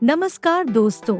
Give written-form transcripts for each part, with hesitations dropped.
नमस्कार दोस्तों,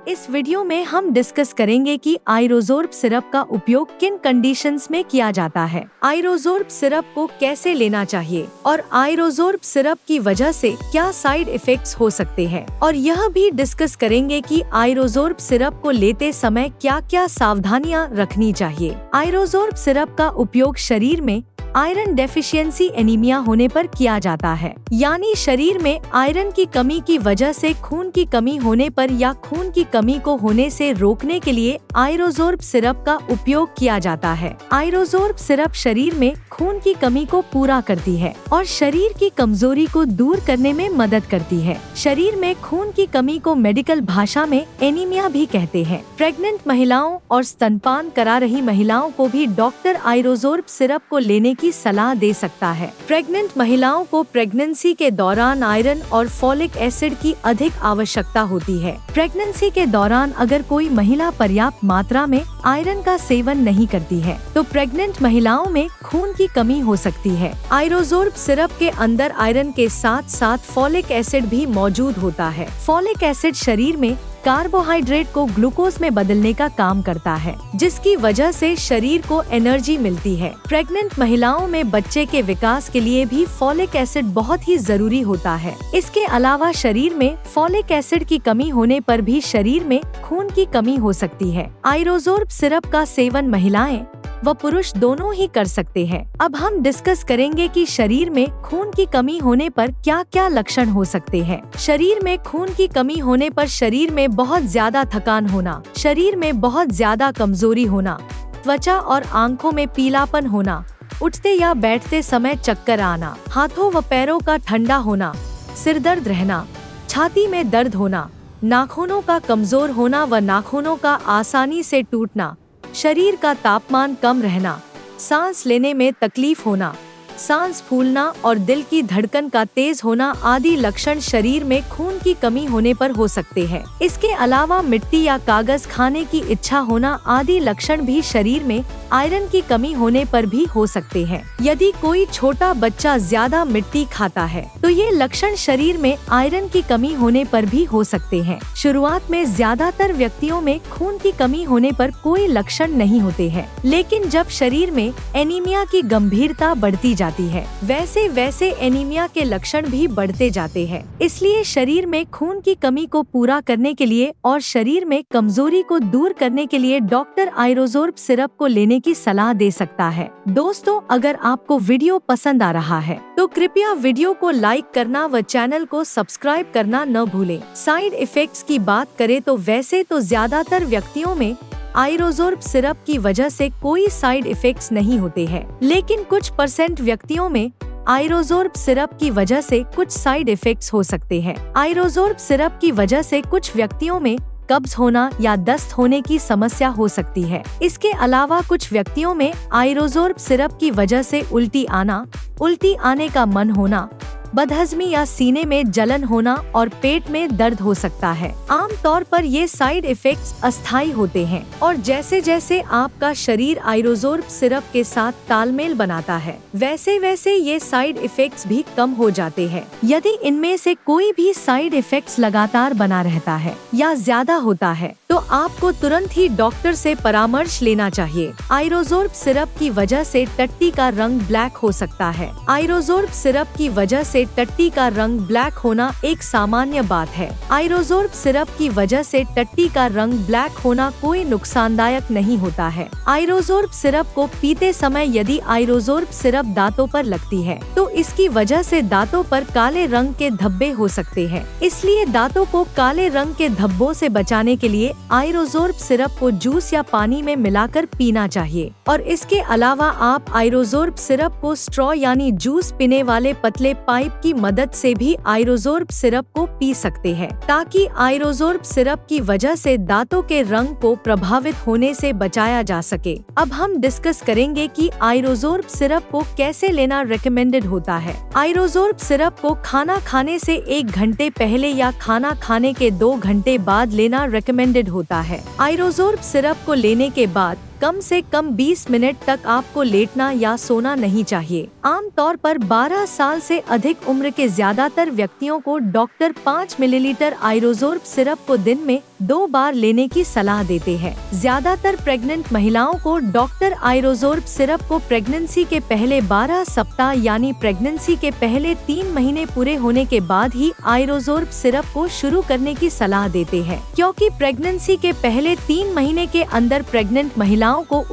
इस वीडियो में हम डिस्कस करेंगे कि आइरोजोर्ब सिरप का उपयोग किन कंडीशंस में किया जाता है, आइरोजोर्ब सिरप को कैसे लेना चाहिए और आइरोजोर्ब सिरप की वजह से क्या साइड इफेक्ट्स हो सकते हैं, और यह भी डिस्कस करेंगे कि आइरोजोर्ब सिरप को लेते समय क्या क्या सावधानियां रखनी चाहिए। आइरोजोर्ब सिरप का उपयोग शरीर में आयरन डेफिशिएंसी एनीमिया होने पर किया जाता है, यानी शरीर में आयरन की कमी की वजह से खून की कमी होने पर या खून की कमी को होने से रोकने के लिए आइरोजोर्ब सिरप का उपयोग किया जाता है। आइरोजोर्ब सिरप शरीर में खून की कमी को पूरा करती है और शरीर की कमजोरी को दूर करने में मदद करती है। शरीर में खून की कमी को मेडिकल भाषा में एनीमिया भी कहते हैं। प्रेग्नेंट महिलाओं और स्तनपान करा रही महिलाओं को भी डॉक्टर आइरोजोर्ब सिरप को लेने की सलाह दे सकता है। प्रेग्नेंट महिलाओं को प्रेगनेंसी के दौरान आयरन और फॉलिक एसिड की अधिक आवश्यकता होती है। प्रेगनेंसी के दौरान अगर कोई महिला पर्याप्त मात्रा में आयरन का सेवन नहीं करती है तो प्रेग्नेंट महिलाओं में खून की कमी हो सकती है। आइरोजोर्ब सिरप के अंदर आयरन के साथ साथ फॉलिक एसिड भी मौजूद होता है। फॉलिक एसिड शरीर में कार्बोहाइड्रेट को ग्लूकोज में बदलने का काम करता है, जिसकी वजह से शरीर को एनर्जी मिलती है। प्रेग्नेंट महिलाओं में बच्चे के विकास के लिए भी फॉलिक एसिड बहुत ही जरूरी होता है। इसके अलावा शरीर में फॉलिक एसिड की कमी होने पर भी शरीर में खून की कमी हो सकती है। आइरोजोर्ब सिरप का सेवन महिलाएं व पुरुष दोनों ही कर सकते हैं। अब हम डिस्कस करेंगे कि शरीर में खून की कमी होने पर क्या क्या लक्षण हो सकते हैं। शरीर में खून की कमी होने पर शरीर में बहुत ज्यादा थकान होना, शरीर में बहुत ज्यादा कमजोरी होना, त्वचा और आंखों में पीलापन होना, उठते या बैठते समय चक्कर आना, हाथों व पैरों का ठंडा होना, सिर दर्द रहना, छाती में दर्द होना, नाखूनों का कमजोर होना व नाखूनों का आसानी से टूटना, शरीर का तापमान कम रहना, सांस लेने में तकलीफ होना, सांस फूलना और दिल की धड़कन का तेज होना आदि लक्षण शरीर में खून की कमी होने पर हो सकते हैं। इसके अलावा मिट्टी या कागज खाने की इच्छा होना आदि लक्षण भी शरीर में आयरन की कमी होने पर भी हो सकते हैं। यदि कोई छोटा बच्चा ज्यादा मिट्टी खाता है तो ये लक्षण शरीर में आयरन की कमी होने पर भी हो सकते हैं। शुरुआत में ज्यादातर व्यक्तियों में खून की कमी होने पर कोई लक्षण नहीं होते हैं, लेकिन जब शरीर में एनीमिया की गंभीरता बढ़ती जाती है वैसे वैसे एनीमिया के लक्षण भी बढ़ते जाते हैं। इसलिए शरीर में खून की कमी को पूरा करने के लिए और शरीर में कमजोरी को दूर करने के लिए डॉक्टर आइरोजोर्ब सिरप को लेने की सलाह दे सकता है। दोस्तों, अगर आपको वीडियो पसंद आ रहा है तो कृपया वीडियो को लाइक करना व चैनल को सब्सक्राइब करना न भूलें। साइड इफेक्ट्स की बात करें तो वैसे तो ज्यादातर व्यक्तियों में आइरोजोर्ब सिरप की वजह से कोई साइड इफेक्ट्स नहीं होते हैं, लेकिन कुछ % व्यक्तियों में आइरोजोर्ब सिरप की वजह से कुछ साइड इफेक्ट्स हो सकते हैं। आइरोजोर्ब सिरप की वजह से कुछ व्यक्तियों में कब्ज होना या दस्त होने की समस्या हो सकती है। इसके अलावा कुछ व्यक्तियों में आइरोजोर्ब सिरप की वजह से उल्टी आने का मन होना, बदहजमी या सीने में जलन होना और पेट में दर्द हो सकता है। आम तौर पर ये साइड इफेक्ट्स अस्थायी होते हैं और जैसे जैसे आपका शरीर आइरोजोर्ब सिरप के साथ तालमेल बनाता है वैसे वैसे ये साइड इफेक्ट्स भी कम हो जाते हैं। यदि इनमें से कोई भी साइड इफेक्ट्स लगातार बना रहता है या ज्यादा होता है तो आपको तुरंत ही डॉक्टर से परामर्श लेना चाहिए। आइरोजोर्ब सिरप की वजह से टट्टी का रंग ब्लैक हो सकता है। आइरोजोर्ब सिरप की वजह से टट्टी का रंग ब्लैक होना एक सामान्य बात है। आइरोजोर्ब सिरप की वजह से टट्टी का रंग ब्लैक होना कोई नुकसानदायक नहीं होता है। आइरोजोर्ब सिरप को पीते समय यदि आइरोजोर्ब सिरप दांतों पर लगती है तो इसकी वजह से दांतों पर काले रंग के धब्बे हो सकते हैं। इसलिए दांतों को काले रंग के धब्बों से बचाने के लिए आइरोजोर्ब सिरप को जूस या पानी में मिलाकर पीना चाहिए। और इसके अलावा आप आइरोजोर्ब सिरप को स्ट्रॉ यानी जूस पीने वाले पतले पाइप की मदद से भी आइरोजोर्ब सिरप को पी सकते हैं, ताकि आइरोजोर्ब सिरप की वजह से दांतों के रंग को प्रभावित होने से बचाया जा सके। अब हम डिस्कस करेंगे कि आइरोजोर्ब सिरप को कैसे लेना रिकमेंडेड होता है। आइरोजोर्ब सिरप को खाना खाने से 1 घंटे पहले या खाना खाने के 2 घंटे बाद लेना रिकमेंडेड होता है। आइरोजोर्ब सिरप को लेने के बाद कम से कम 20 मिनट तक आपको लेटना या सोना नहीं चाहिए। आमतौर पर 12 साल से अधिक उम्र के ज्यादातर व्यक्तियों को डॉक्टर 5 मिलीलीटर आयरोजोर्ब सिरप को दिन में 2 बार लेने की सलाह देते हैं। ज्यादातर प्रेग्नेंट महिलाओं को डॉक्टर आयरोजोर्ब सिरप को प्रेगनेंसी के पहले 12 सप्ताह यानी प्रेगनेंसी के पहले 3 महीने पूरे होने के बाद ही आयरोजोर्ब सिरप को शुरू करने की सलाह देते हैं, क्योंकि प्रेगनेंसी के पहले 3 महीने के अंदर प्रेग्नेंट महिलाओं को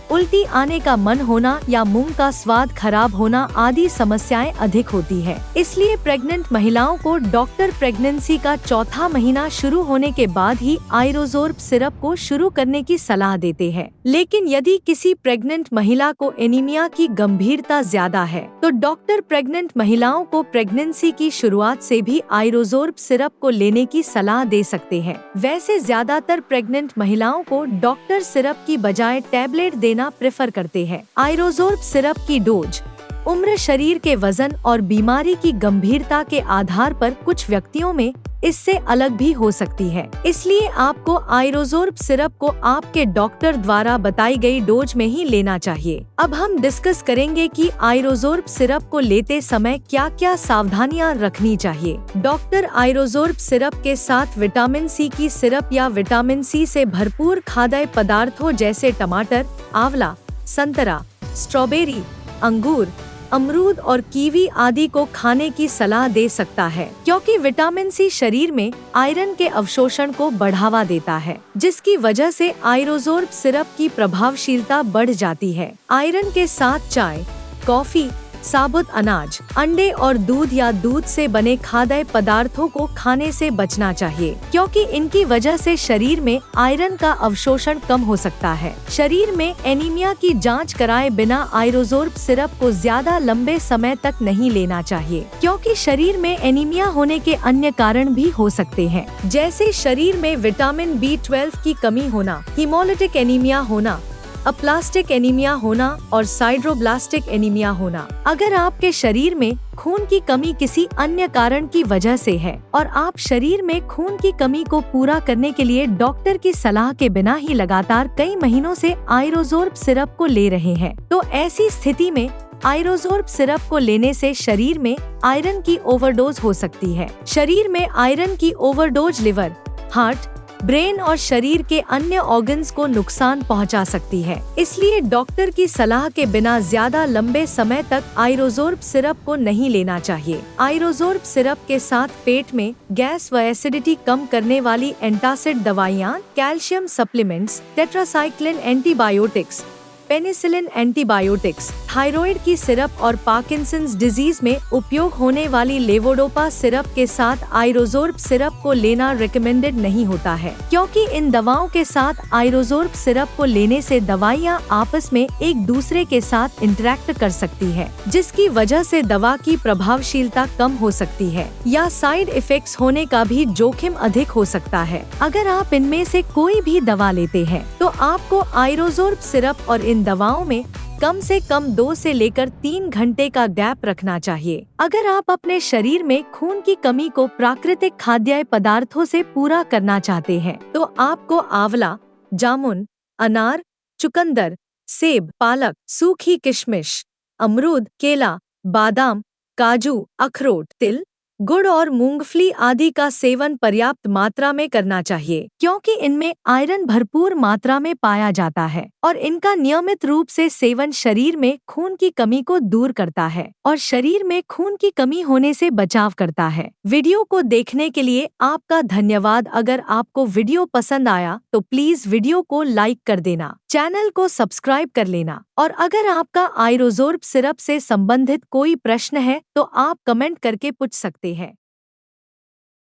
उल्टी आने का मन होना या मुंह का स्वाद खराब होना आदि समस्याएं अधिक होती है। इसलिए प्रेग्नेंट महिलाओं को डॉक्टर प्रेगनेंसी का चौथा महीना शुरू होने के बाद ही आयरोजोर्ब सिरप को शुरू करने की सलाह देते हैं। लेकिन यदि किसी प्रेग्नेंट महिला को एनीमिया की गंभीरता ज्यादा है तो डॉक्टर प्रेग्नेंट महिलाओं को प्रेगनेंसी की शुरुआत से भी आयरोजोर्ब सिरप को लेने की सलाह दे सकते हैं। वैसे ज्यादातर प्रेग्नेंट महिलाओं को डॉक्टर सिरप की बजाय टैबलेट देना प्रेफर करते हैं। आयरोजोर्ब सिरप की डोज उम्र, शरीर के वजन और बीमारी की गंभीरता के आधार पर कुछ व्यक्तियों में इससे अलग भी हो सकती है। इसलिए आपको आयरोजोर्ब सिरप को आपके डॉक्टर द्वारा बताई गई डोज में ही लेना चाहिए। अब हम डिस्कस करेंगे कि आयरोजोर्ब सिरप को लेते समय क्या क्या सावधानियां रखनी चाहिए। डॉक्टर आयरोजोर्ब सिरप के साथ विटामिन सी की सिरप या विटामिन सी से भरपूर खाद्य पदार्थों जैसे टमाटर, आंवला, संतरा, स्ट्रॉबेरी, अंगूर, अमरूद और कीवी आदि को खाने की सलाह दे सकता है, क्योंकि विटामिन सी शरीर में आयरन के अवशोषण को बढ़ावा देता है, जिसकी वजह से आयरोजोर्ब सिरप की प्रभावशीलता बढ़ जाती है। आयरन के साथ चाय, कॉफी, साबुत अनाज, अंडे और दूध या दूध से बने खाद्य पदार्थों को खाने से बचना चाहिए, क्योंकि इनकी वजह से शरीर में आयरन का अवशोषण कम हो सकता है। शरीर में एनीमिया की जांच कराए बिना आयरोजोर्ब सिरप को ज्यादा लंबे समय तक नहीं लेना चाहिए, क्योंकि शरीर में एनीमिया होने के अन्य कारण भी हो सकते हैं, जैसे शरीर में विटामिन B12 की कमी होना, हीमोलिटिक एनीमिया होना, अप्लास्टिक एनीमिया होना और साइड्रोब्लास्टिक एनीमिया होना। अगर आपके शरीर में खून की कमी किसी अन्य कारण की वजह से है और आप शरीर में खून की कमी को पूरा करने के लिए डॉक्टर की सलाह के बिना ही लगातार कई महीनों से आयरोजोर्ब सिरप को ले रहे हैं, तो ऐसी स्थिति में आयरोजोर्ब सिरप को लेने से शरीर में आयरन की ओवरडोज हो सकती है। शरीर में आयरन की ओवरडोज लिवर, हार्ट, ब्रेन और शरीर के अन्य ऑर्गन्स को नुकसान पहुंचा सकती है। इसलिए डॉक्टर की सलाह के बिना ज्यादा लंबे समय तक आयरोजोर्ब सिरप को नहीं लेना चाहिए। आयरोजोर्ब सिरप के साथ पेट में गैस व एसिडिटी कम करने वाली एंटासिड दवाइयाँ, calcium supplements, tetracycline antibiotics, penicillin antibiotics, thyroid की सिरप और पार्किंसंस डिजीज में उपयोग होने वाली लेवोडोपा सिरप के साथ आयरोजोर्ब सिरप को लेना रिकमेंडेड नहीं होता है, क्योंकि इन दवाओं के साथ आयरोजोर्ब सिरप को लेने से दवाइयां आपस में एक दूसरे के साथ इंटरेक्ट कर सकती है, जिसकी वजह से दवा की प्रभावशीलता कम हो सकती है या साइड इफेक्ट्स होने का भी जोखिम अधिक हो सकता है। अगर आप इनमें से कोई भी दवा लेते हैं तो आपको आयरोजोर्ब सिरप और इन दवाओं में कम से कम 2 से लेकर 3 घंटे का गैप रखना चाहिए। अगर आप अपने शरीर में खून की कमी को प्राकृतिक खाद्य पदार्थों से पूरा करना चाहते हैं तो आपको आंवला, जामुन, अनार, चुकंदर, सेब, पालक, सूखी किशमिश, अमरूद, केला, बादाम, काजू, अखरोट, तिल, गुड़ और मूंगफली आदि का सेवन पर्याप्त मात्रा में करना चाहिए, क्योंकि इनमें आयरन भरपूर मात्रा में पाया जाता है और इनका नियमित रूप से सेवन शरीर में खून की कमी को दूर करता है और शरीर में खून की कमी होने से बचाव करता है। वीडियो को देखने के लिए आपका धन्यवाद। अगर आपको वीडियो पसंद आया तो प्लीज वीडियो को लाइक कर देना, चैनल को सब्सक्राइब कर लेना और अगर आपका आयरोजोर्ब सिरप से संबंधित कोई प्रश्न है तो आप कमेंट करके पूछ सकते हैं।